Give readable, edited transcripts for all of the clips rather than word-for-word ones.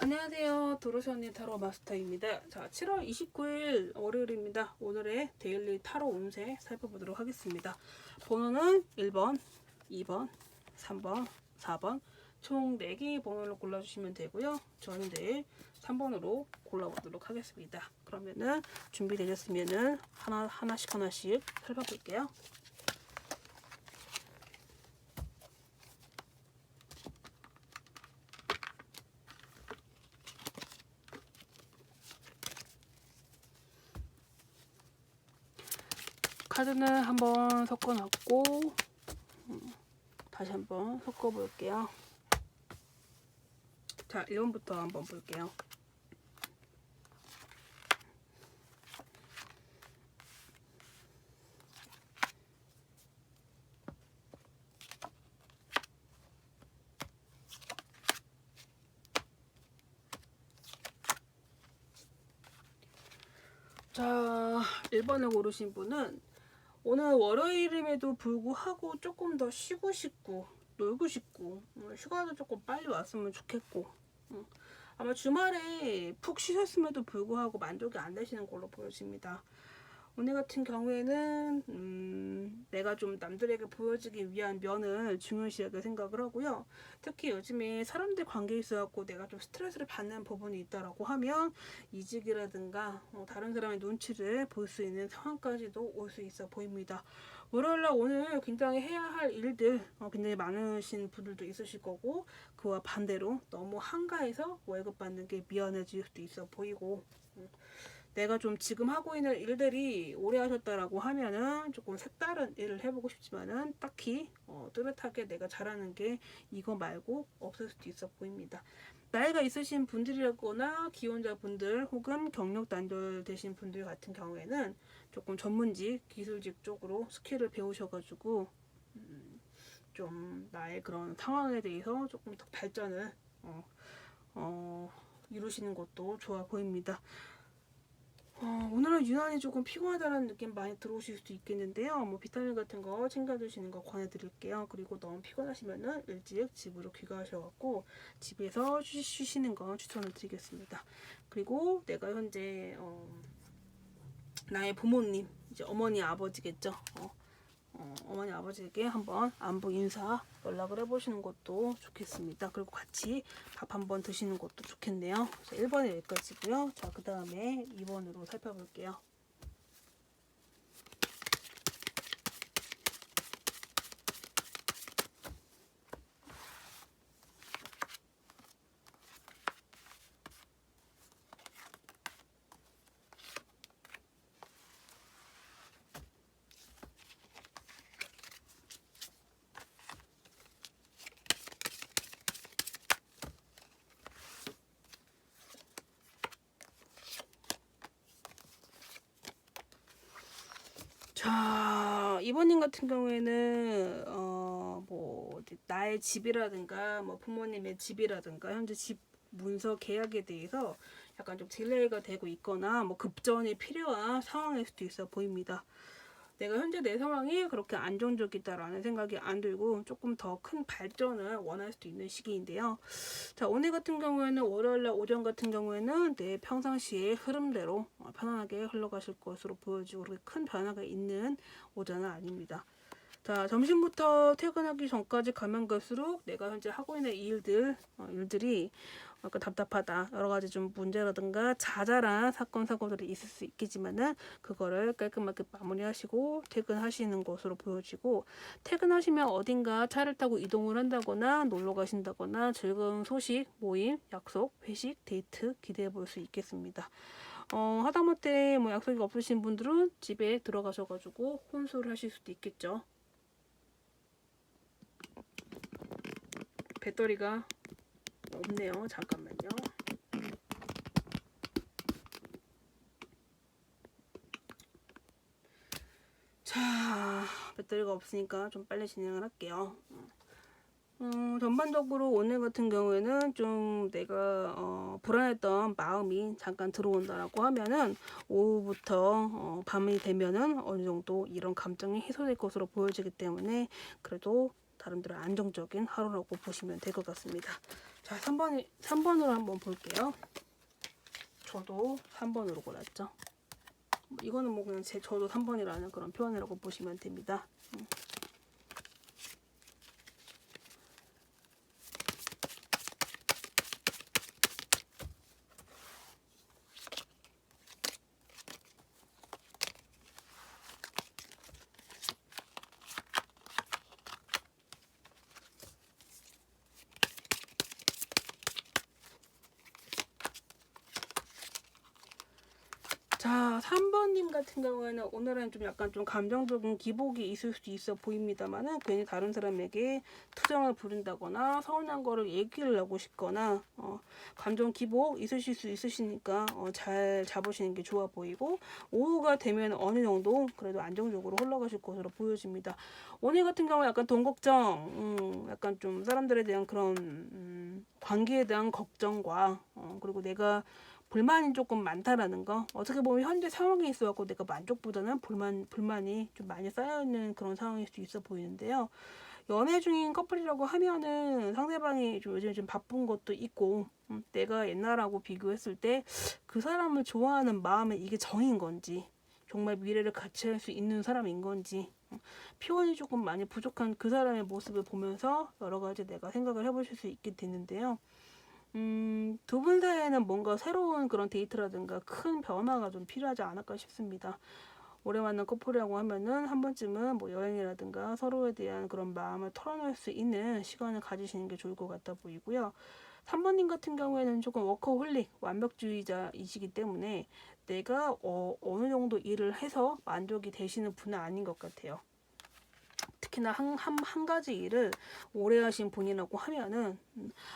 안녕하세요. 도로시 언니 타로 마스터입니다. 자, 7월 29일 월요일입니다. 오늘의 데일리 타로 운세 살펴보도록 하겠습니다. 번호는 1번, 2번, 3번, 4번 총 4개의 번호를 골라주시면 되고요. 저는 내일 3번으로 골라보도록 하겠습니다. 그러면은 준비되셨으면은 하나씩 살펴볼게요. 카드는 한번 섞어놨고 다시 한번 섞어볼게요. 자, 1번부터 한번 볼게요. 자, 1번을 고르신 분은 오늘 월요일임에도 불구하고 조금 더 쉬고 싶고 놀고 싶고 휴가도 조금 빨리 왔으면 좋겠고 아마 주말에 푹 쉬셨음에도 불구하고 만족이 안 되시는 걸로 보여집니다. 오늘 같은 경우에는 내가 좀 남들에게 보여지기 위한 면을 중요시하게 생각을 하고요. 특히 요즘에 사람들 관계에 있어서 내가 좀 스트레스를 받는 부분이 있다라고 하면 이직이라든가 다른 사람의 눈치를 볼 수 있는 상황까지도 올 수 있어 보입니다. 월요일날 오늘 굉장히 해야 할 일들 굉장히 많으신 분들도 있으실 거고, 그와 반대로 너무 한가해서 월급 받는 게 미안해질 수도 있어 보이고, 내가 좀 지금 하고 있는 일들이 오래 하셨다라고 하면은 조금 색다른 일을 해보고 싶지만은 딱히 뚜렷하게 내가 잘하는 게 이거 말고 없을 수도 있어 보입니다. 나이가 있으신 분들이라거나 기혼자분들 혹은 경력 단절되신 분들 같은 경우에는 조금 전문직, 기술직 쪽으로 스킬을 배우셔가지고 좀 나의 그런 상황에 대해서 조금 더 발전을 이루시는 것도 좋아 보입니다. 오늘은 유난히 조금 피곤하다는 느낌 많이 들어오실 수도 있겠는데요. 뭐 비타민 같은 거 챙겨주시는 거 권해드릴게요. 그리고 너무 피곤하시면은 일찍 집으로 귀가하셔갖고 집에서 쉬시는 거 추천을 드리겠습니다. 그리고 내가 현재 나의 부모님, 이제 어머니 아버지겠죠. 어머니 아버지에게 한번 안부 인사 연락을 해보시는 것도 좋겠습니다. 그리고 같이 밥 한번 드시는 것도 좋겠네요. 1번에 여기까지고요. 자, 그 다음에 2번으로 살펴볼게요. 자, 이번님 같은 경우에는 뭐 나의 집이라든가 뭐 부모님의 집이라든가 현재 집 문서 계약에 대해서 약간 좀 딜레이가 되고 있거나 뭐 급전이 필요한 상황일 수도 있어 보입니다. 내가 현재 내 상황이 그렇게 안정적이다라는 생각이 안 들고 조금 더 큰 발전을 원할 수도 있는 시기인데요. 자, 오늘 같은 경우에는 월요일날 오전 같은 경우에는 내 평상시의 흐름대로 편안하게 흘러가실 것으로 보여지고 그렇게 큰 변화가 있는 오전은 아닙니다. 자, 점심부터 퇴근하기 전까지 가면 갈수록 내가 현재 하고 있는 일들이 약간 답답하다. 여러 가지 좀 문제라든가 자잘한 사건, 사고들이 있을 수 있겠지만은 그거를 깔끔하게 마무리하시고 퇴근하시는 것으로 보여지고, 퇴근하시면 어딘가 차를 타고 이동을 한다거나 놀러 가신다거나 즐거운 소식, 모임, 약속, 회식, 데이트 기대해 볼 수 있겠습니다. 하다못해 뭐 약속이 없으신 분들은 집에 들어가셔가지고 혼술을 하실 수도 있겠죠. 배터리가 없네요. 잠깐만요. 자, 배터리가 없으니까 좀 빨리 진행을 할게요. 전반적으로 오늘 같은 경우에는 좀 내가 불안했던 마음이 잠깐 들어온다라고 하면은 오후부터 밤이 되면은 어느 정도 이런 감정이 해소될 것으로 보여지기 때문에 그래도 나름대로 안정적인 하루라고 보시면 될 것 같습니다. 자, 3번으로 한번 볼게요. 저도 3번으로 골랐죠. 이거는 뭐 그냥 저도 3번이라는 그런 표현이라고 보시면 됩니다. 자, 3번님 같은 경우에는 오늘은 좀 약간 좀 감정적인 기복이 있을 수도 있어 보입니다만은 괜히 다른 사람에게 투정을 부린다거나 서운한 거를 얘기를 하고 싶거나 감정 기복 있으실 수 있으시니까 잘 잡으시는 게 좋아 보이고, 오후가 되면 어느 정도 그래도 안정적으로 흘러가실 것으로 보여집니다. 오늘 같은 경우 약간 돈 걱정, 약간 좀 사람들에 대한 그런 관계에 대한 걱정과 그리고 내가 불만이 조금 많다라는 거, 어떻게 보면 현재 상황에 있어갖고 내가 만족보다는 불만이 좀 많이 쌓여있는 그런 상황일 수 있어 보이는데요. 연애 중인 커플이라고 하면은 상대방이 좀 요즘 좀 바쁜 것도 있고, 내가 옛날하고 비교했을 때 그 사람을 좋아하는 마음은 이게 정인 건지, 정말 미래를 같이 할 수 있는 사람인 건지, 표현이 조금 많이 부족한 그 사람의 모습을 보면서 여러 가지 내가 생각을 해보실 수 있게 되는데요. 두 분 사이에는 뭔가 새로운 그런 데이트라든가 큰 변화가 좀 필요하지 않을까 싶습니다. 오래 만난 커플이라고 하면은 한 번쯤은 뭐 여행이라든가 서로에 대한 그런 마음을 털어낼 수 있는 시간을 가지시는 게 좋을 것 같아 보이고요. 3번님 같은 경우에는 조금 워커홀릭, 완벽주의자이시기 때문에 내가 어느 정도 일을 해서 만족이 되시는 분은 아닌 것 같아요. 특히나 한 가지 일을 오래 하신 분이라고 하면은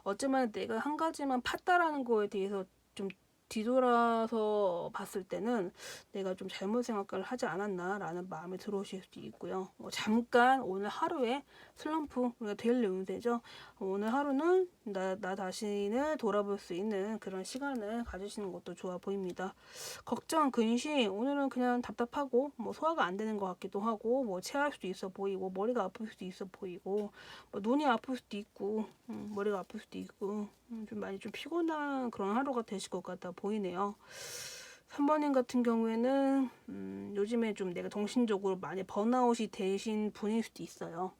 어쩌면 내가 한 가지만 팠다라는 거에 대해서 좀 뒤돌아서 봤을 때는 내가 좀 잘못 생각을 하지 않았나라는 마음이 들어오실 수도 있고요. 잠깐 오늘 하루에 슬럼프, 우리가 데일리 운세죠. 오늘 하루는 나 자신을 돌아볼 수 있는 그런 시간을 가지시는 것도 좋아 보입니다. 걱정, 근심, 오늘은 그냥 답답하고 뭐 소화가 안 되는 것 같기도 하고, 뭐 체할 수도 있어 보이고, 머리가 아플 수도 있어 보이고, 뭐 눈이 아플 수도 있고, 머리가 아플 수도 있고, 좀 많이 좀 피곤한 그런 하루가 되실 것 같아 보이네요. 3번님 같은 경우에는 요즘에 좀 내가 정신적으로 많이 번아웃이 되신 분일 수도 있어요.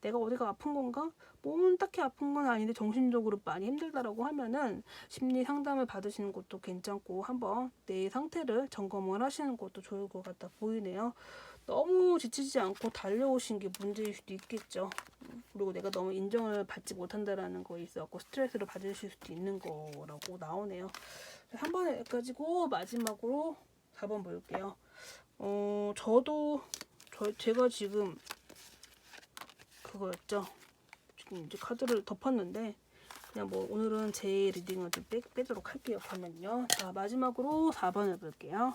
내가 어디가 아픈 건가? 몸은 딱히 아픈 건 아닌데 정신적으로 많이 힘들다라고 하면은 심리 상담을 받으시는 것도 괜찮고, 한번 내 상태를 점검을 하시는 것도 좋을 것 같아 보이네요. 너무 지치지 않고 달려오신 게 문제일 수도 있겠죠. 그리고 내가 너무 인정을 받지 못한다라는 거에 있어서 스트레스를 받으실 수도 있는 거라고 나오네요. 3번 가지고 마지막으로 4번 볼게요. 제가 지금 그거였죠. 지금 이제 카드를 덮었는데 그냥 뭐 오늘은 제 리딩을 좀 빼도록 할게요. 그러면요. 자, 마지막으로 4번을 볼게요.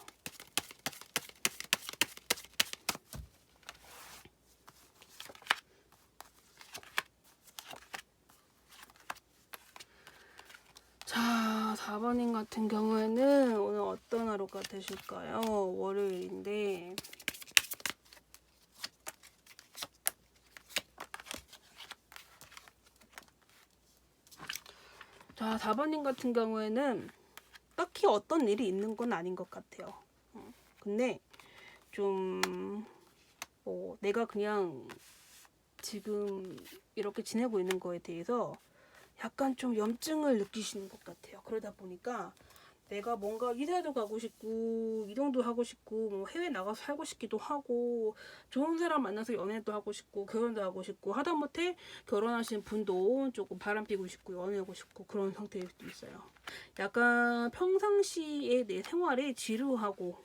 자, 4번님 같은 경우에는 오늘 어떤 하루가 되실까요? 월요일인데, 자, 4번님 같은 경우에는 딱히 어떤 일이 있는 건 아닌 것 같아요. 근데 좀 내가 그냥 지금 이렇게 지내고 있는 거에 대해서 약간 좀 염증을 느끼시는 것 같아요. 그러다 보니까 내가 뭔가 이사도 가고 싶고, 이동도 하고 싶고, 뭐 해외 나가서 살고 싶기도 하고, 좋은 사람 만나서 연애도 하고 싶고, 결혼도 하고 싶고, 하다못해 결혼하신 분도 조금 바람 피고 싶고, 연애하고 싶고, 그런 상태일 수도 있어요. 약간 평상시에 내 생활에 지루하고,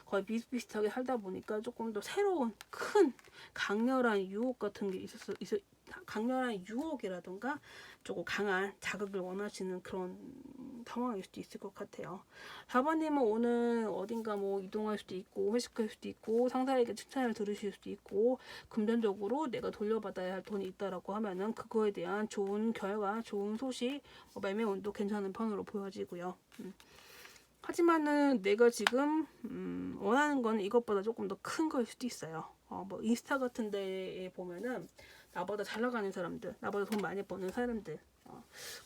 거의 비슷비슷하게 살다 보니까 조금 더 새로운 큰 강렬한 유혹 같은 게 강렬한 유혹이라던가 조금 강한 자극을 원하시는 그런 상황일 수도 있을 것 같아요. 4번님은 오늘 어딘가 뭐 이동할 수도 있고, 회식할 수도 있고, 상사에게 칭찬을 들으실 수도 있고, 금전적으로 내가 돌려받아야 할 돈이 있다라고 하면은 그거에 대한 좋은 결과, 좋은 소식, 매매 운도 괜찮은 편으로 보여지고요. 하지만은 내가 지금 원하는 건 이것보다 조금 더 큰 거일 수도 있어요. 뭐 인스타 같은 데에 보면은 나보다 잘 나가는 사람들, 나보다 돈 많이 버는 사람들,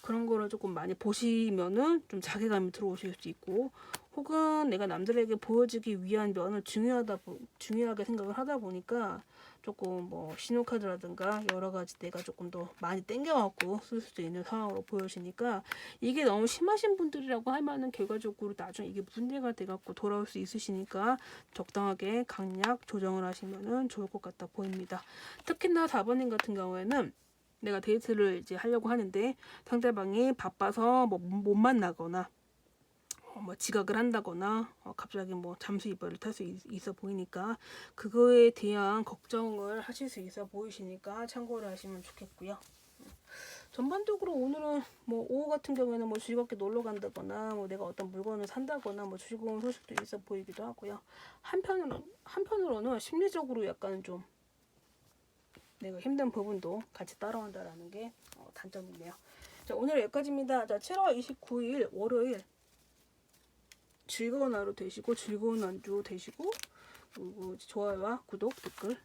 그런 거를 조금 많이 보시면은 좀 자괴감이 들어오실 수 있고, 혹은 내가 남들에게 보여지기 위한 면을 중요하게 생각을 하다 보니까 조금 뭐 신용카드라든가 여러 가지 내가 조금 더 많이 땡겨갖고 쓸 수도 있는 상황으로 보여지니까, 이게 너무 심하신 분들이라고 하면은 결과적으로 나중에 이게 문제가 돼갖고 돌아올 수 있으시니까 적당하게 강약 조정을 하시면은 좋을 것 같다 보입니다. 특히나 4번님 같은 경우에는 내가 데이트를 이제 하려고 하는데 상대방이 바빠서 뭐 못 만나거나 뭐 지각을 한다거나 갑자기 뭐 잠수 이별을 탈 수 있어 보이니까 그거에 대한 걱정을 하실 수 있어 보이시니까 참고를 하시면 좋겠고요. 전반적으로 오늘은 뭐 오후 같은 경우에는 뭐 즐겁게 놀러 간다거나 뭐 내가 어떤 물건을 산다거나 뭐 즐거운 소식도 있어 보이기도 하고요. 한편으로는 심리적으로 약간 좀 내가 힘든 부분도 같이 따라온다라는 게 단점이네요. 자, 오늘 여기까지입니다. 자, 7월 29일 월요일 즐거운 하루 되시고 즐거운 안주 되시고, 그리고 좋아요와 구독, 댓글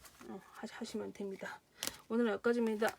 하시면 됩니다. 오늘 여기까지입니다.